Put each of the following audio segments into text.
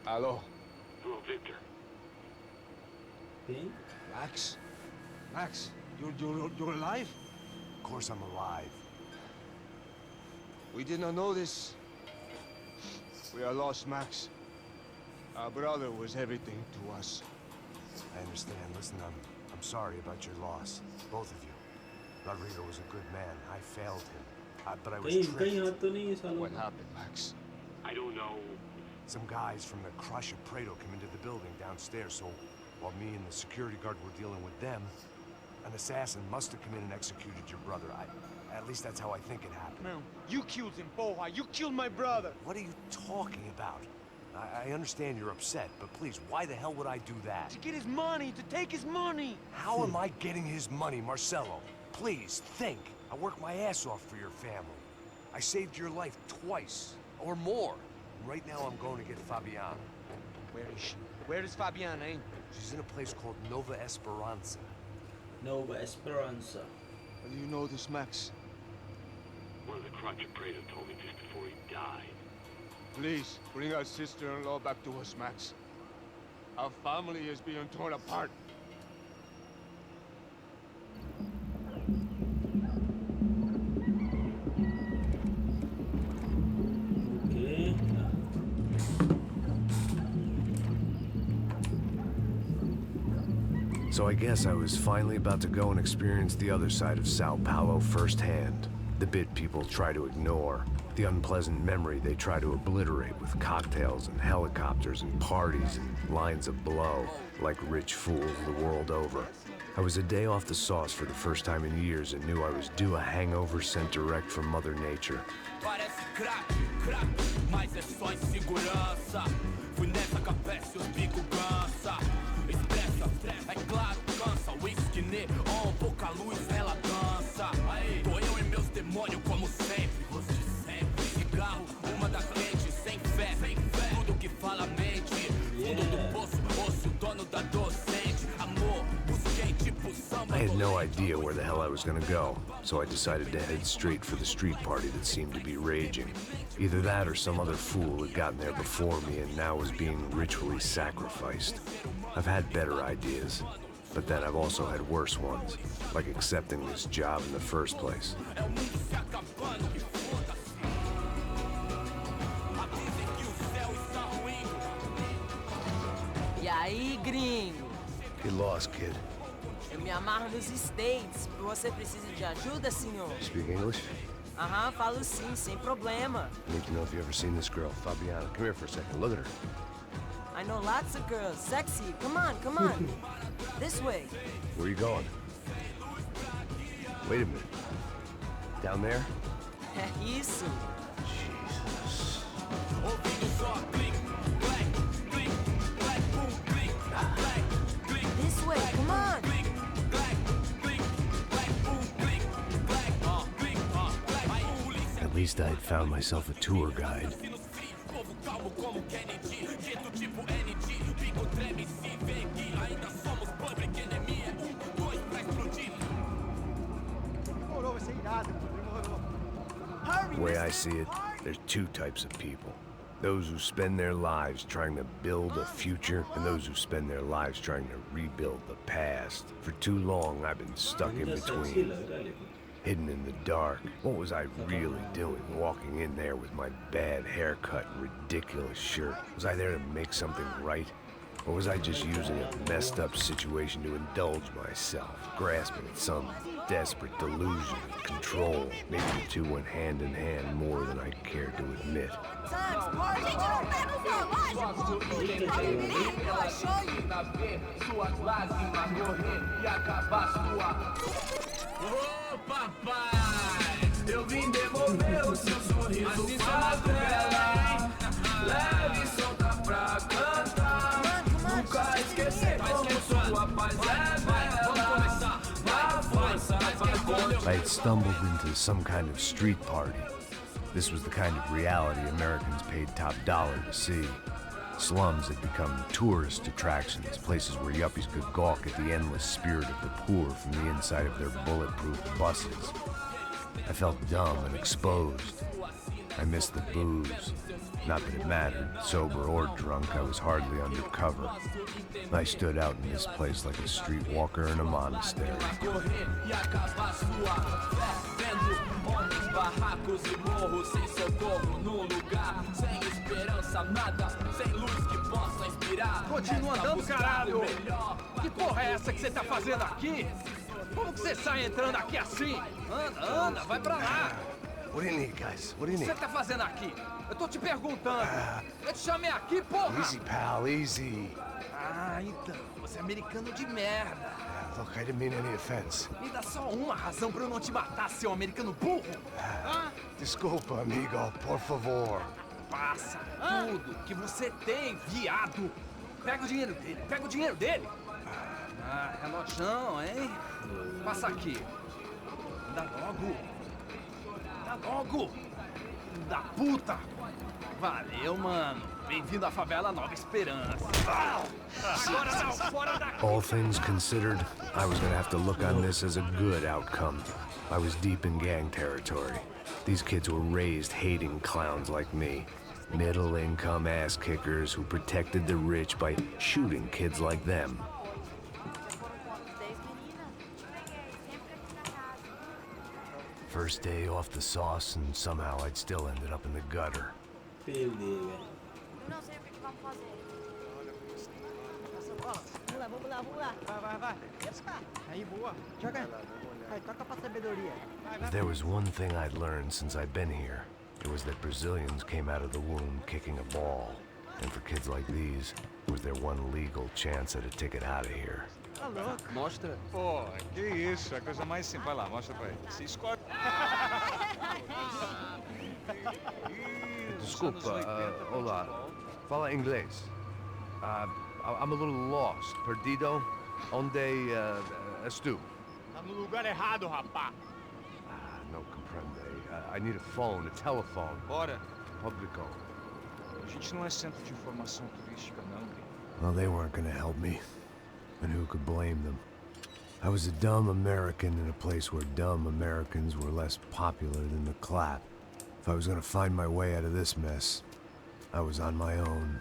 Hello. Hello, Victor. Payne? Max? Max, you're alive? Of course I'm alive. We did not know this. We are lost, Max. Our brother was everything to us. I understand. Listen, I'm sorry about your loss. Both of you. Rodrigo was a good man. I failed him. But I was कहीं tricked. हाथ तो नहीं है सालों What में? happened, Max? I don't know. Some guys from the Crush of Prado came into the building downstairs, so while me and the security guard were dealing with them, an assassin must have come in and executed your brother. At least that's how I think it happened. Man, you killed him, Boha. You killed my brother. What are you talking about? I understand you're upset, but please, why the hell would I do that? To get his money, to take his money. How am I getting his money, Marcelo? Please, think. I worked my ass off for your family. I saved your life twice, or more. And right now I'm going to get Fabiana. Where is she? Where is Fabiana, eh? She's in a place called Nova Esperanza. Nova Esperanza. How do you know this, Max? One of the Crotch of Prado told me just before he died. Please, bring our sister-in-law back to us, Max. Our family is being torn apart. Okay. So I guess I was finally about to go and experience the other side of Sao Paulo firsthand. The bit people try to ignore. The unpleasant memory they try to obliterate with cocktails and helicopters and parties and lines of blow, like rich fools the world over. I was a day off the sauce for the first time in years and knew I was due a hangover sent direct from Mother Nature. Parece crack, mas é só insegurança. Fui nessa capécia, os bico cansa. Expressa, é claro, cansa. Whisky, neon, pouca luz, ela dança. Tô eu e meus demônios como sempre. Cigarro, uma da frente, sem fé. Tudo que fala mente. Fundo do poço, osso, dono da docente. Amor, busquei tipo samba. I had no idea where the hell I was gonna go, so I decided to head straight for the street party that seemed to be raging. Either that or some other fool had gotten there before me and now was being ritually sacrificed. I've had better ideas, but then I've also had worse ones, like accepting this job in the first place. E aí, gringo? Get lost, kid. Eu me amarro nos States. Você precisa de ajuda, senhor? Speak English? Aham, falo sim, sem problema. I need to know if you've ever seen this girl, Fabiana. Come here for a second. Look at her. I know lots of girls. Sexy. Come on, come on. This way. Where are you going? Wait a minute. Down there? Isso. Jesus. This way, come on. At least I had found myself a tour guide. The way I see it, there's two types of people. Those who spend their lives trying to build a future, and those who spend their lives trying to rebuild the past. For too long, I've been stuck in between, hidden in the dark. What was I really doing, walking in there with my bad haircut and ridiculous shirt? Was I there to make something right? Or was I just using a messed up situation to indulge myself, grasping at some desperate delusion of control? Maybe the two went hand in hand more than I cared to admit. Ô papai, eu vim devolver o seu sorriso pra tela. Leve e solta pra cantar. Nunca esquecer como sua paz é bela. Vai força, I had stumbled into some kind of street party. This was the kind of reality Americans paid top dollar to see. Slums had become tourist attractions, places where yuppies could gawk at the endless spirit of the poor from the inside of their bulletproof buses. I felt dumb and exposed. I missed the booze. Not that it mattered, sober or drunk, I was hardly undercover. I stood out in this place like a streetwalker in a monastery. Continua andando, caralho! Que porra é essa que você tá fazendo aqui? Como que você sai entrando aqui assim? Anda, anda, vai pra lá! What do you need, guys? What do you O que need? você tá fazendo aqui? Eu tô te perguntando. Eu te chamei aqui, porra! Easy, pal, easy. Ah, então. Você é americano de merda. Look, I didn't mean any offense. Me dá só uma razão pra eu não te matar, seu americano burro. Desculpa, amigo, por favor. Passa tudo que você tem, viado. Pega o dinheiro dele, pega o dinheiro dele. Ah, relojão, hein? Passa aqui. Dá logo. Dá logo. Da puta. Valeu, mano. Bem-vindo à favela Nova Esperança. Agora não, fora daqui. All things considered, I was gonna have to look on this as a good outcome. I was deep in gang territory. These kids were raised hating clowns like me. Middle-income ass-kickers who protected the rich by shooting kids like them. First day off the sauce, and somehow I'd still ended up in the gutter. Perder, velho. Não sei o que vamos fazer. Vamos lá. Vai. Aí, boa. Joga aí. Vai, toca pra sabedoria. If there was one thing I'd learned since I'd been here, it was that Brazilians came out of the womb kicking a ball. And for kids like these, it was their one legal chance at a ticket out of here. Tá louco. Mostra. Pô, que isso, é a coisa mais simples. Vai lá, mostra pra ele. Se escolhe. Desculpa, olá. Fala inglês. I'm a little lost. Perdido? Onde estou? Tá no lugar errado, rapá. No comprende. I need a phone, a telephone. Bora. Publico. A gente não é centro de informação turística, não. Well, they weren't gonna help me. And who could blame them? I was a dumb American in a place where dumb Americans were less popular than the clap. If I was gonna find my way out of this mess, I was on my own.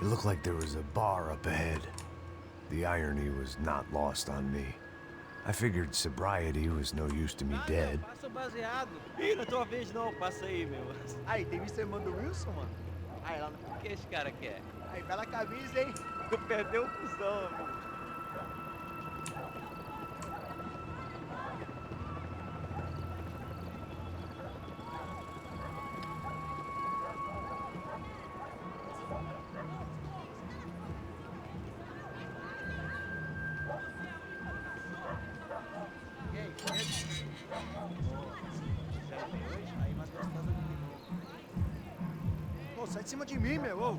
It looked like there was a bar up ahead. The irony was not lost on me. I figured sobriety was no use to me dead. Passa o baseado. Ih, não é tua vez não, passa aí, meu. Aí, tem visto a irmã do Wilson, mano? Aí, lá no... O que esse cara quer? Aí, bela camisa, hein? Tu perdeu o cuzão, amigo. Pô, sai de cima de mim, meu. Ô.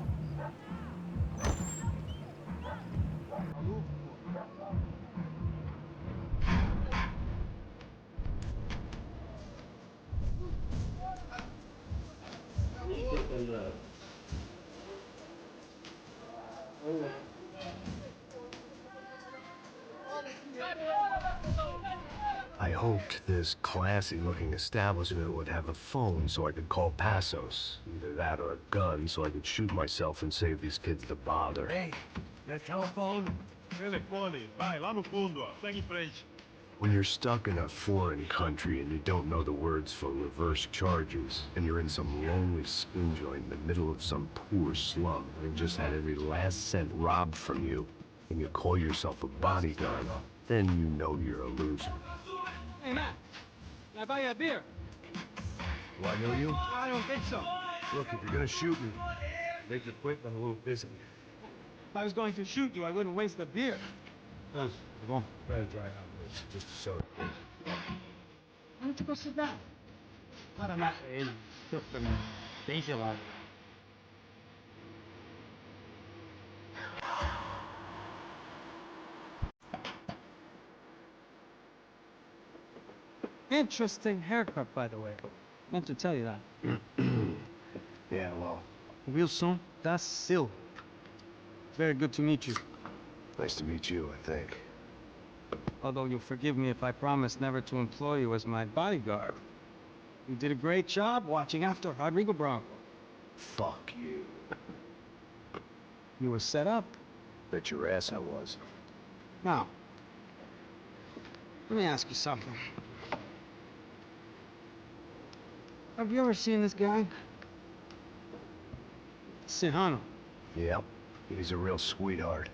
I hoped this classy-looking establishment would have a phone so I could call Passos. Either that or a gun so I could shoot myself and save these kids the bother. Hey, that telephone? Telefone. Vai, lá no fundo, ó. Segue em frente. When you're stuck in a foreign country and you don't know the words for reverse charges, and you're in some lonely spoon joint in the middle of some poor slum and just had every last cent robbed from you, and you call yourself a bodyguard, then you know you're a loser. Hey, Matt. Can I buy you a beer? Do I know you? I don't think so. Look, if you're gonna shoot me, make it quick, I'm a little busy. If I was going to shoot you, I wouldn't waste the beer. Tá bom? Better dry out. Just a soda. Why don't you go sit down? Para lá. Ele. Bem gelado. Interesting haircut, by the way. Meant to tell you that. Yeah, well, Wilson, that's seu. Very good to meet you. Nice to meet you, I think. Although you'll forgive me if I promise never to employ you as my bodyguard. You did a great job watching after Rodrigo Bronco. Fuck you. You were set up. Bet your ass I was. Now, let me ask you something. Have you ever seen this guy? Sihano. Yep. He's a real sweetheart.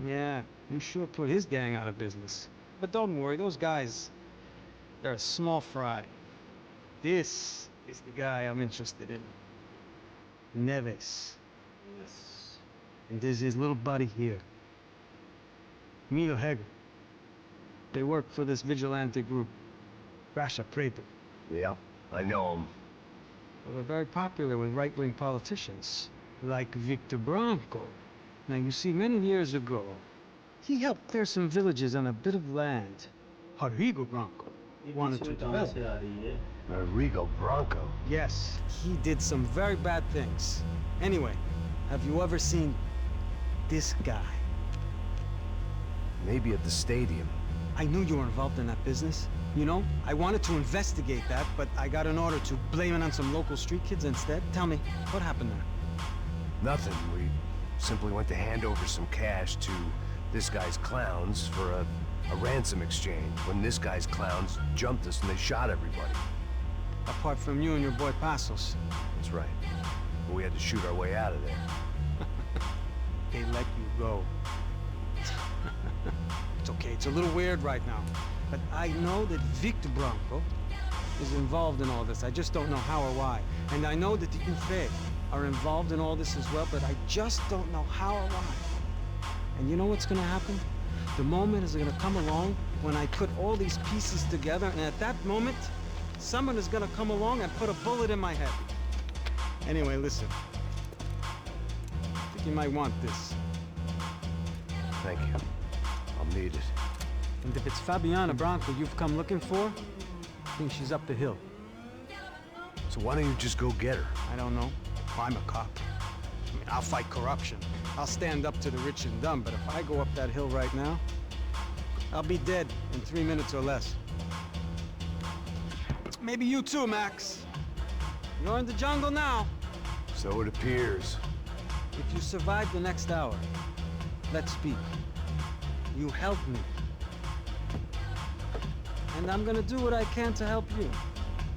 Yeah, you sure put his gang out of business. But don't worry, those guys, they're a small fry. This is the guy I'm interested in. Neves. Yes. And there's his little buddy here. Milo Heger. They work for this vigilante group, Rasha Preto. Yeah, I know him. They're very popular with right-wing politicians, like Victor Bronco. Now, you see, many years ago, he helped clear some villages on a bit of land. Rodrigo Bronco wanted to develop. Rodrigo Bronco? Yes, he did some very bad things. Anyway, have you ever seen this guy? Maybe at the stadium. I knew you were involved in that business. You know, I wanted to investigate that, but I got an order to blame it on some local street kids instead. Tell me, what happened there? Nothing. We simply went to hand over some cash to this guy's clowns for a ransom exchange when this guy's clowns jumped us and they shot everybody. Apart from you and your boy Passos. That's right. But we had to shoot our way out of there. They let you go. It's okay, it's a little weird right now. But I know that Victor Bronco is involved in all this. I just don't know how or why. And I know that the UFE are involved in all this as well, but I just don't know how or why. And you know what's gonna happen? The moment is gonna come along when I put all these pieces together, and at that moment, someone is gonna come along and put a bullet in my head. Anyway, listen. I think you might want this. Thank you. I'll need it. And if it's Fabiana Bronco you've come looking for, I think she's up the hill. So why don't you just go get her? I don't know. I'm a cop. I mean, I'll fight corruption. I'll stand up to the rich and dumb, but if I go up that hill right now, I'll be dead in 3 minutes or less. Maybe you too, Max. You're in the jungle now. So it appears. If you survive the next hour, let's speak. You help me. And I'm gonna do what I can to help you.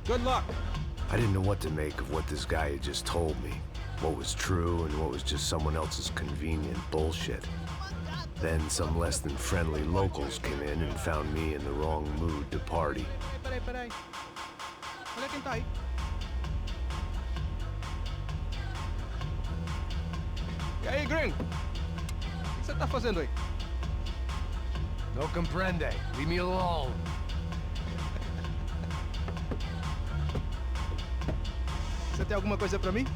Good luck. I didn't know what to make of what this guy had just told me. What was true and what was just someone else's convenient bullshit. Then some less than friendly locals came in and found me in the wrong mood to party. Peraí. Olha quem tá aí. E aí, gringo? O que você tá fazendo aí? No comprende. Leave me alone. Você tem alguma coisa pra mim?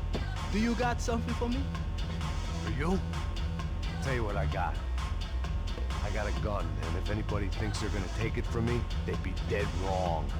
Do you got something for me? For you? I'll tell you what I got. I got a gun, and if anybody thinks they're gonna take it from me, they'd be dead wrong.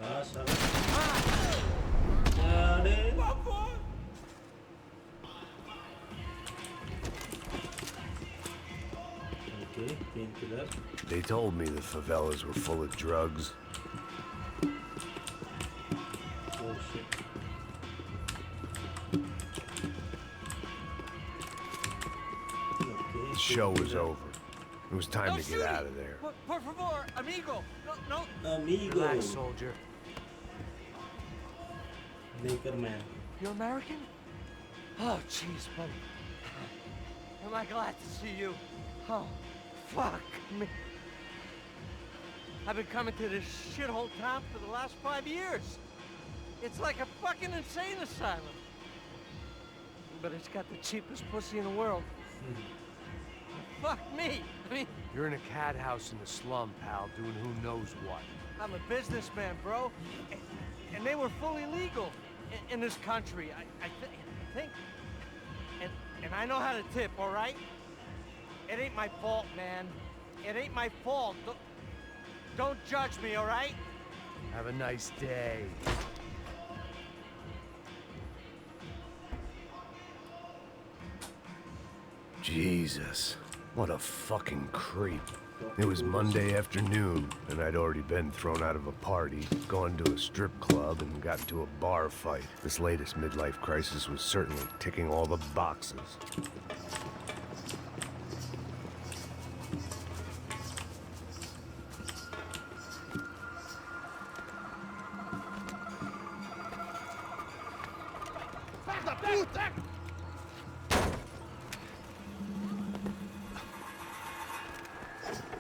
Ah, salah. Ada. Okay, painkiller. They told me the favelas were full of drugs. Oh shit. Okay. The show was over. It was time to get out of there. Por favor, amigo. No. Amigo. Relax, soldier. Baker man. You're American? Oh, jeez, buddy. Am I glad to see you? Oh, fuck me. I've been coming to this shithole town for the last 5 years. It's like a fucking insane asylum. But it's got the cheapest pussy in the world. Fuck me. I mean, You're in a cat house in the slum, pal, doing who knows what. I'm a businessman, bro. And they were fully legal in this country. I think. And I know how to tip, all right? It ain't my fault, man. It ain't my fault. Don't judge me, all right? Have a nice day. Jesus, what a fucking creep. It was Monday afternoon, and I'd already been thrown out of a party, gone to a strip club, and got into a bar fight. This latest midlife crisis was certainly ticking all the boxes.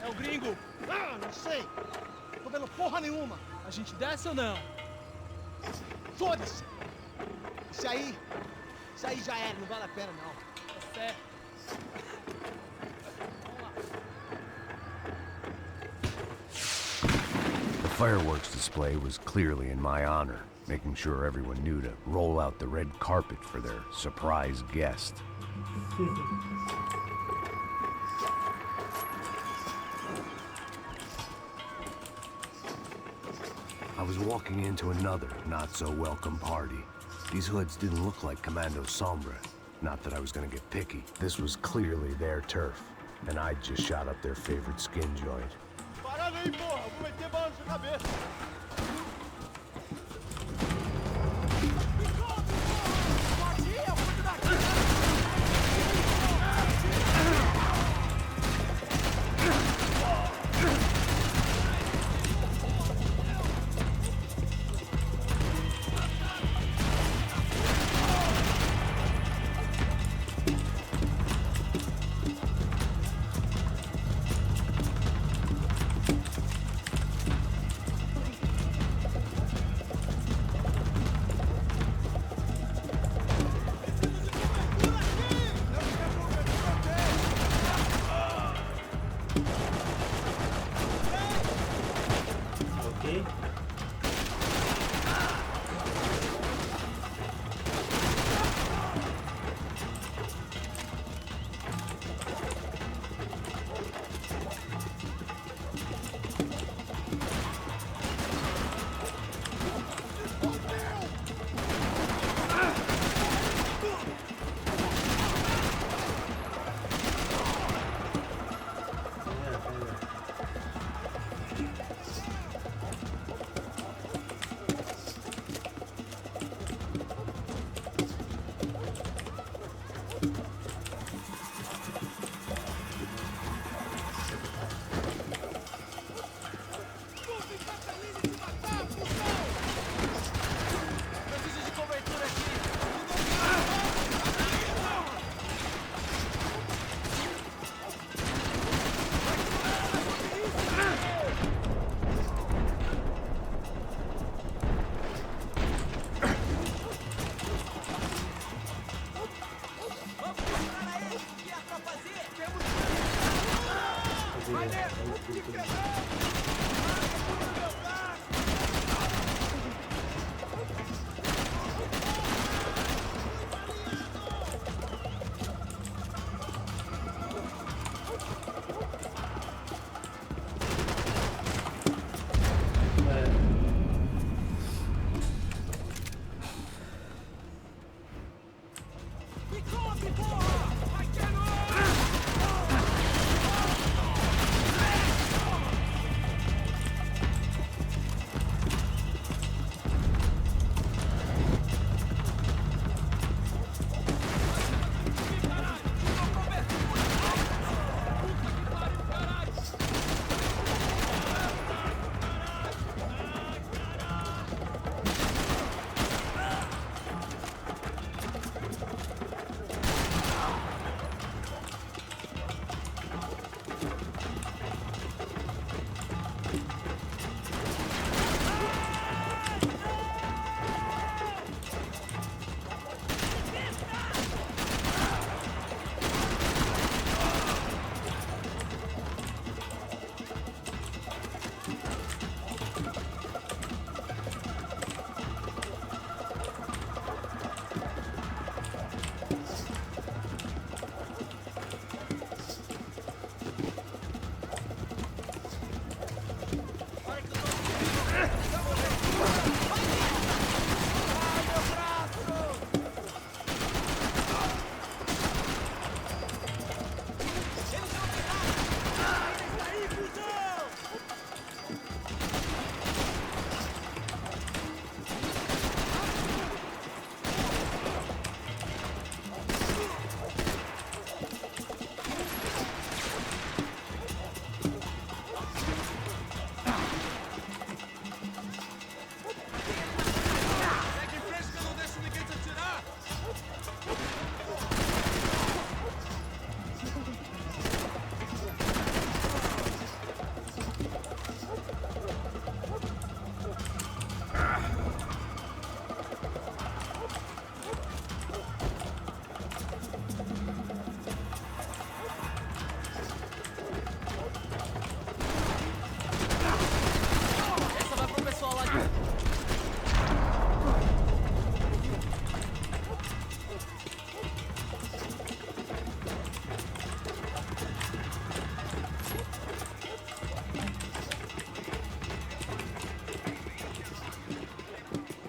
É o gringo. Ah, não sei. Tô vendo porra nenhuma. A gente desce ou não? Foda-se. Isso aí já era, não vale a pena não. Tá certo. The fireworks display was clearly in my honor, making sure everyone knew to roll out the red carpet for their surprise guest. I was walking into another not-so-welcome party. These hoods didn't look like Commando Sombra. Not that I was gonna get picky. This was clearly their turf, and I'd just shot up their favorite skin joint. Parada aí, porra. Vou meter bala na sua cabeça.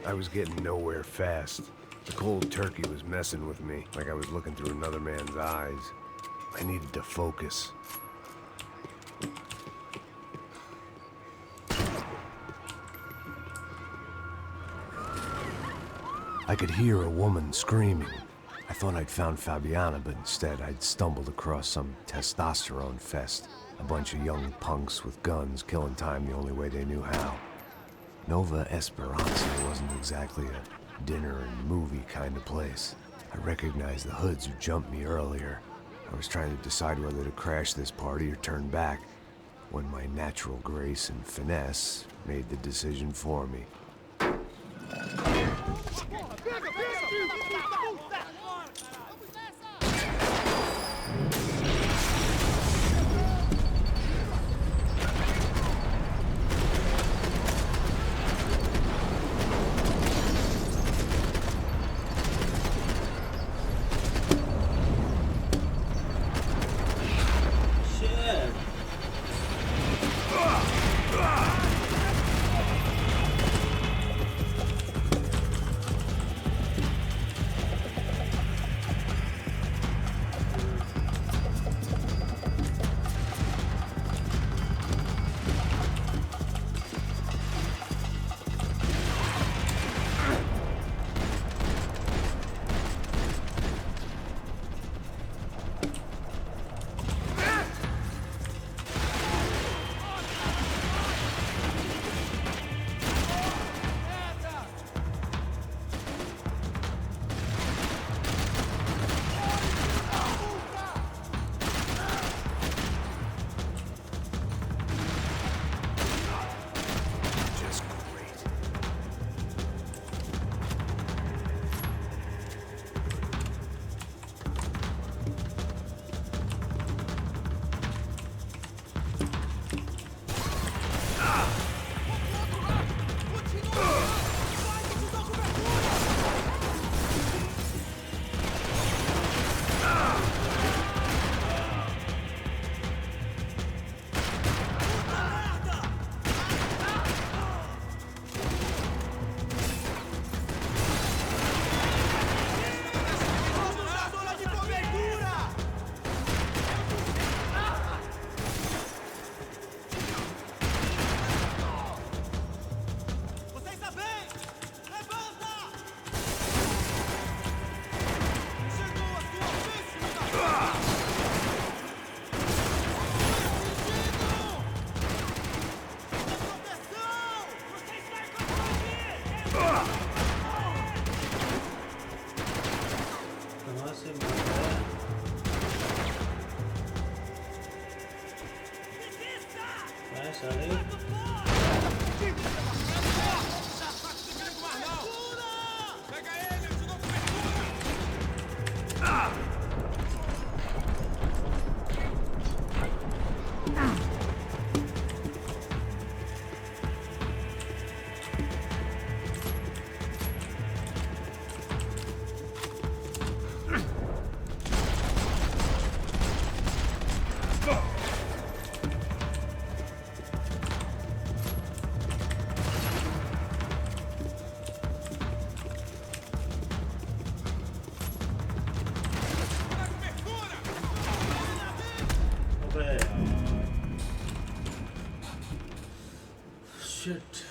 I was getting nowhere fast. The cold turkey was messing with me, like I was looking through another man's eyes. I needed to focus. I could hear a woman screaming. I thought I'd found Fabiana, but instead I'd stumbled across some testosterone fest. A bunch of young punks with guns killing time the only way they knew how. Nova Esperanza wasn't exactly a dinner and movie kind of place. I recognized the hoods who jumped me earlier. I was trying to decide whether to crash this party or turn back, when my natural grace and finesse made the decision for me. Shit.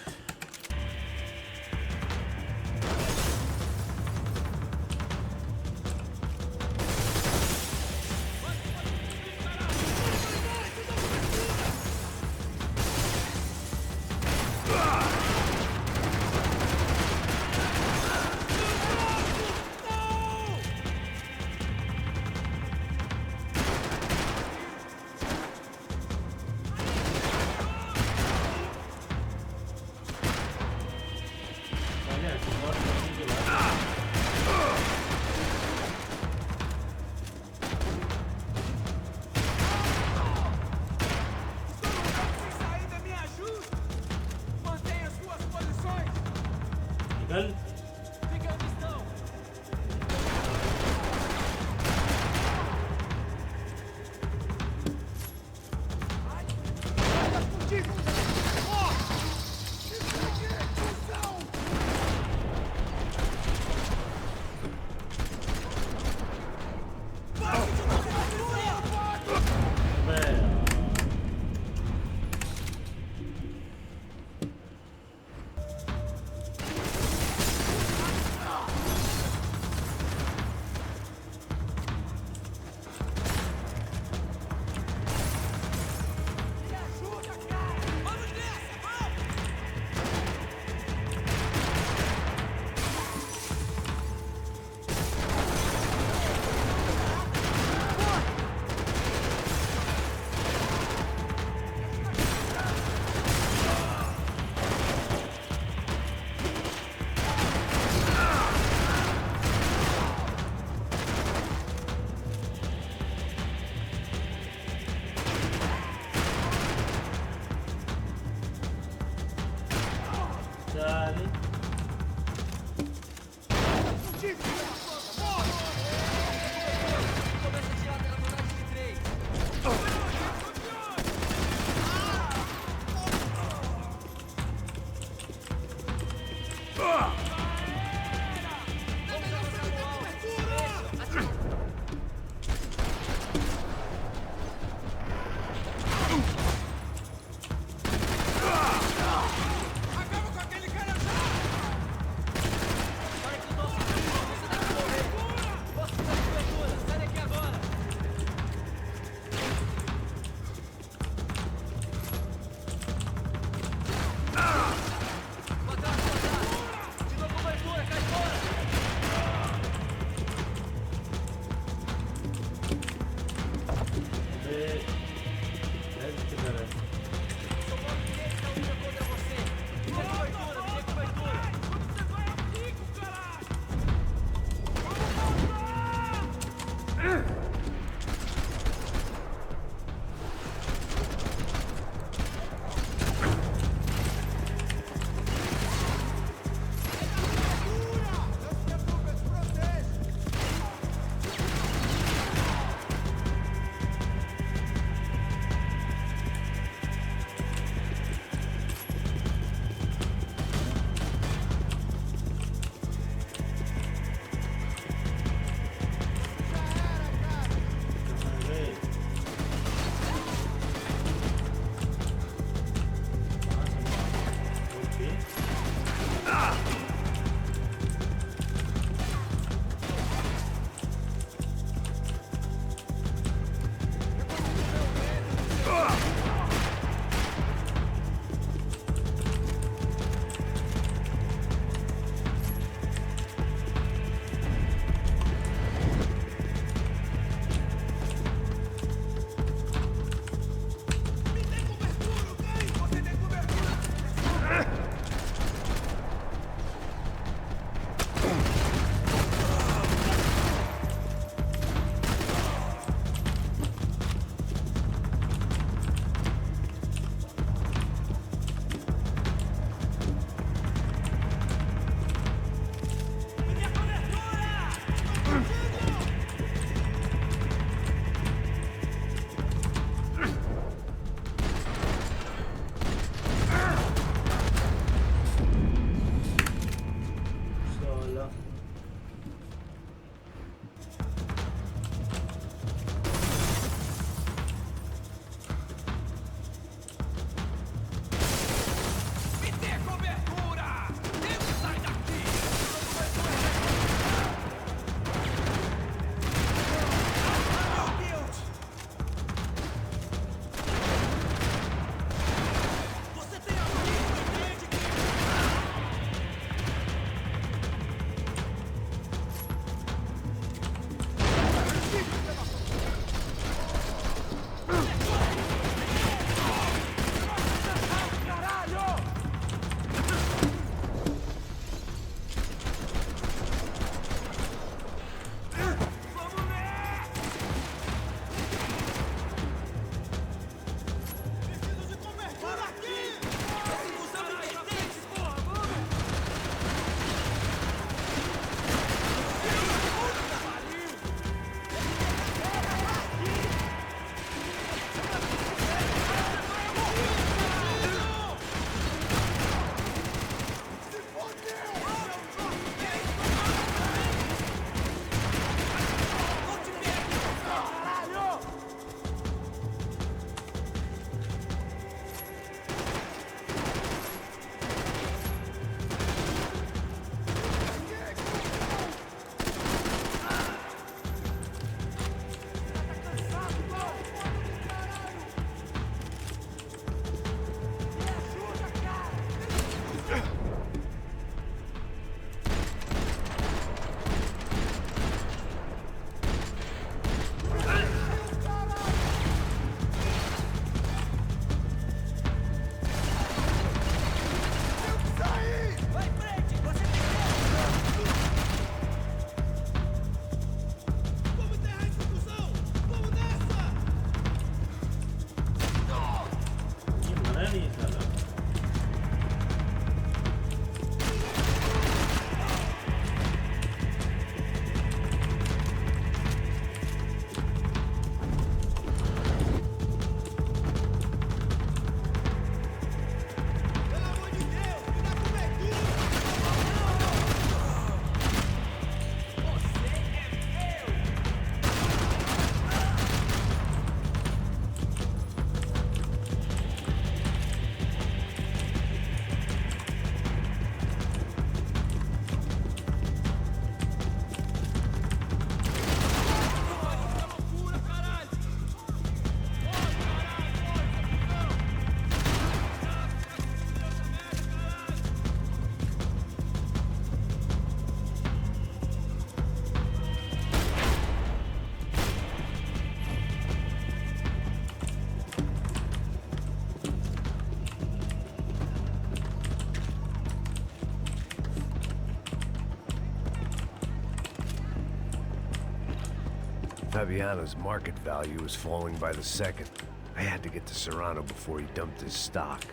Fabiano's market value was falling by the second. I had to get to Serrano before he dumped his stock.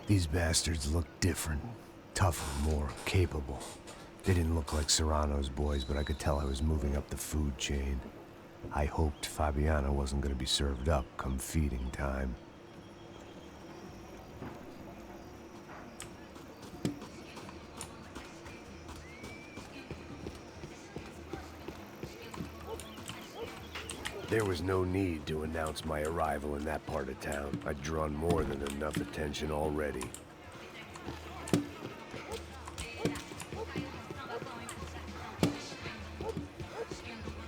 These bastards looked different, tougher, more capable. They didn't look like Serrano's boys, but I could tell I was moving up the food chain. I hoped Fabiano wasn't going to be served up come feeding time. There was no need to announce my arrival in that part of town. I'd drawn more than enough attention already.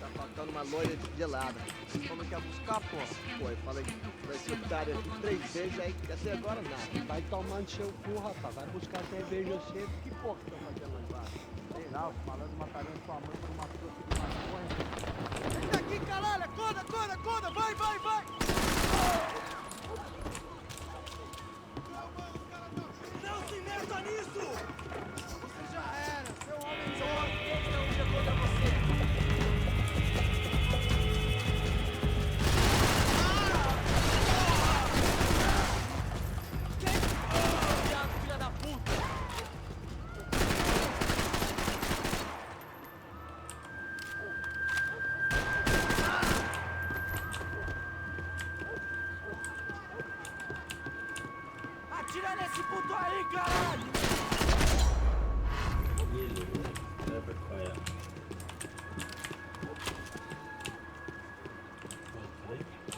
Tá faltando uma loira de gelada. Como que é buscar, porra? Pô, eu falei que vai ser putaria 3 vezes, aí até agora nada. Vai tomando seu cu, rapaz. Vai buscar cerveja cedo. Que porra que tá fazendo lá embaixo? Sei lá, os malandros matariam sua mãe por uma fruta de maconha. Vem aqui, caralho! Acorda, acorda, acorda! Vai, vai, vai! Não se meta nisso! Você já era, seu homem de honra, quem não ia contra você? Filha da puta! Atira nesse puto aí, caralho!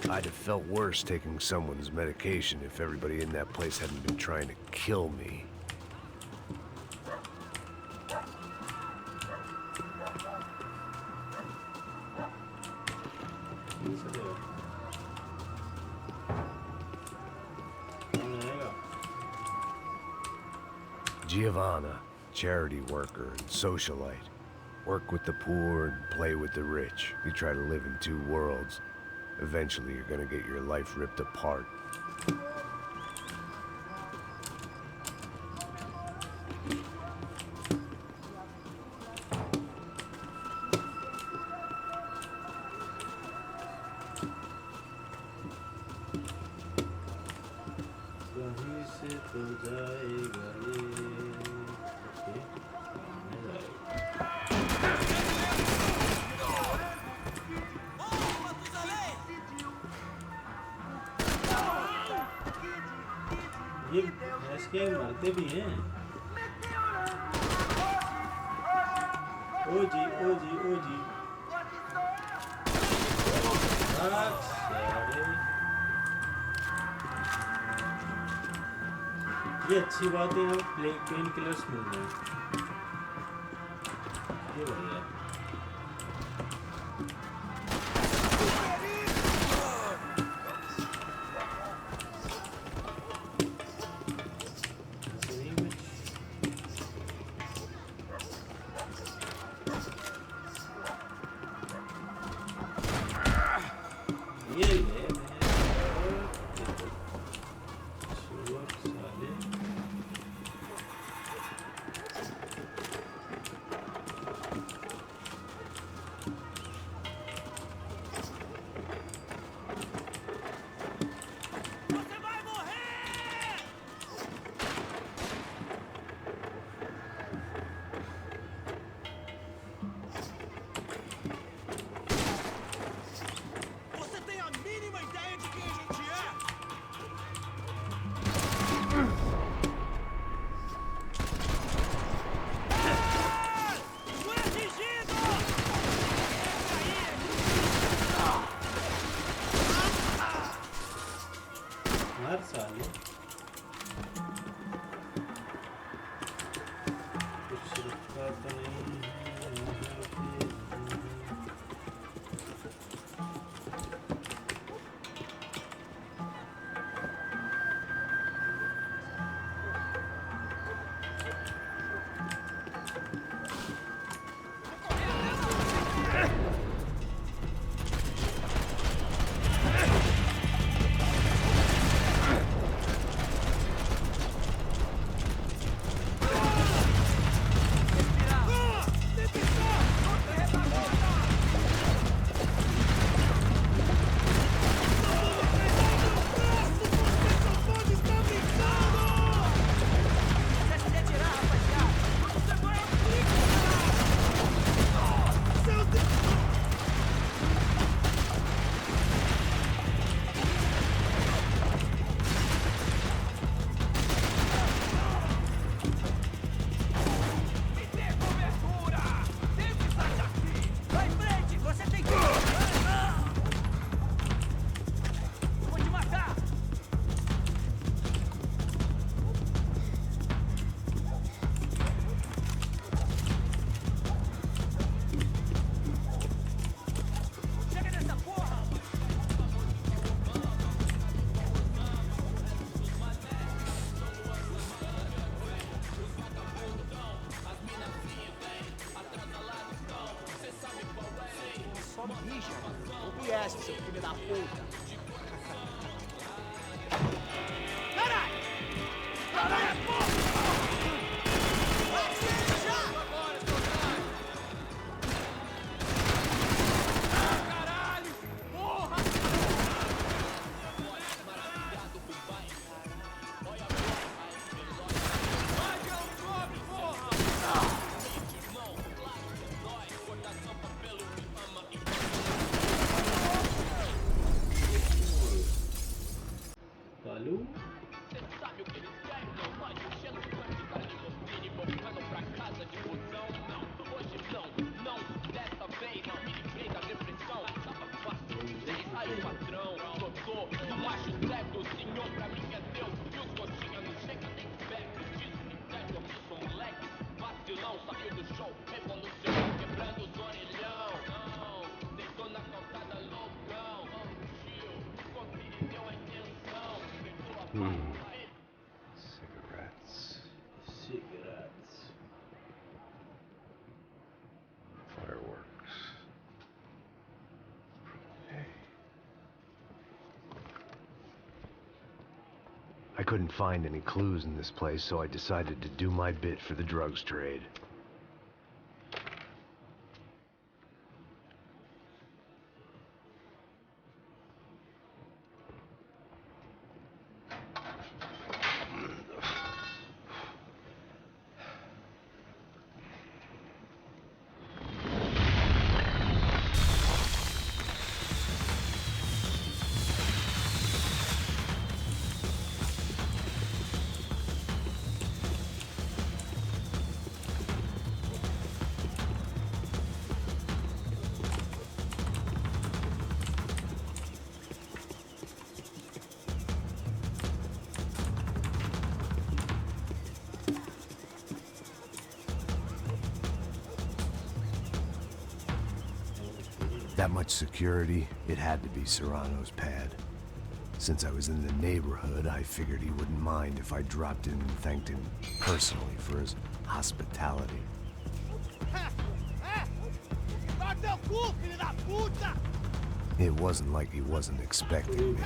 I'd have felt worse taking someone's medication if everybody in that place hadn't been trying to kill me. Giovanna, charity worker and socialite. Work with the poor and play with the rich. You try to live in two worlds. Eventually, you're gonna get your life ripped apart. ये भैंस के मरते भी हैं। ओ जी ओ जी ओ जी ये अच्छी बात है, यहाँ पेन किलर्स मिल रहे हैं, ये बढ़िया। puta. Valeu. Cigarettes. Cigarettes. Fireworks. Hey. I couldn't find any clues in this place, so I decided to do my bit for the drugs trade. That much security, it had to be Serrano's pad. Since I was in the neighborhood, I figured he wouldn't mind if I dropped in and thanked him personally for his hospitality. It wasn't like he wasn't expecting me.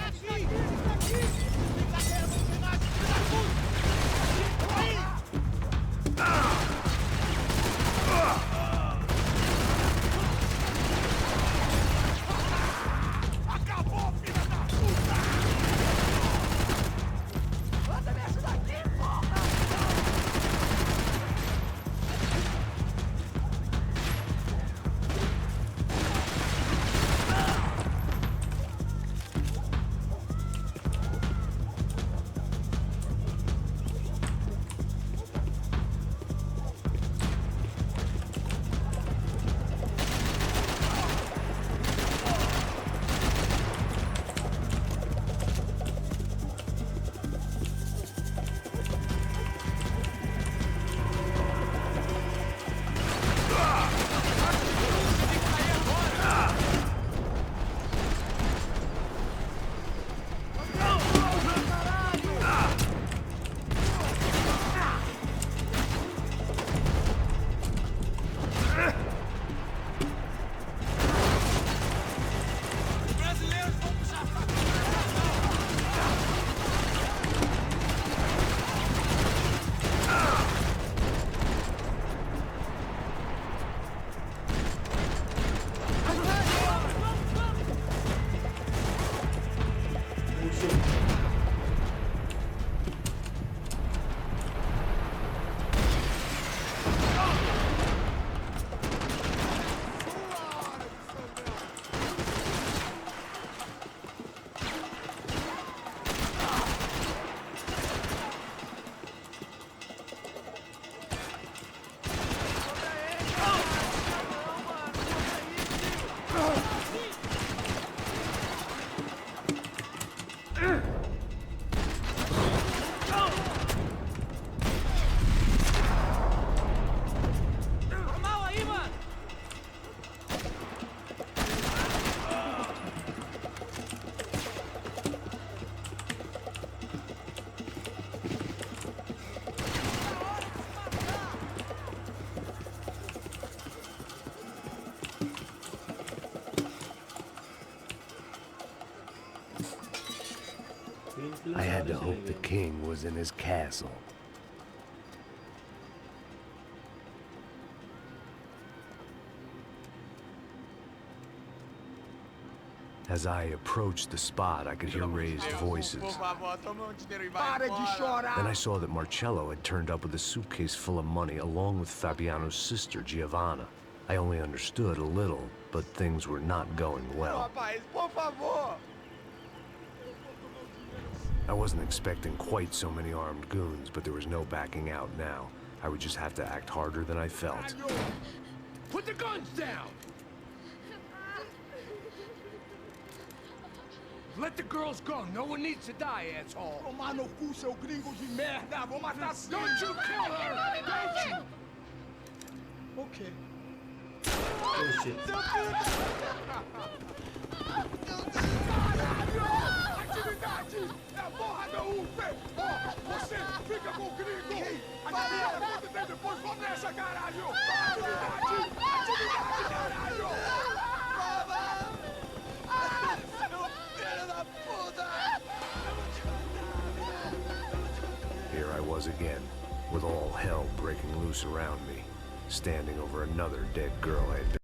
I had to hope the king was in his castle. As I approached the spot, I could hear raised voices. Then I saw that Marcello had turned up with a suitcase full of money along with Fabiano's sister, Giovanna. I only understood a little, but things were not going well. I wasn't expecting quite so many armed goons, but there was no backing out now. I would just have to act harder than I felt. Put the guns down! Let the girls go. No one needs to die, asshole. Don't you kill her! Don't you? Okay. Oh shit. Here I was again, with all hell breaking loose around me, standing over another dead girl I had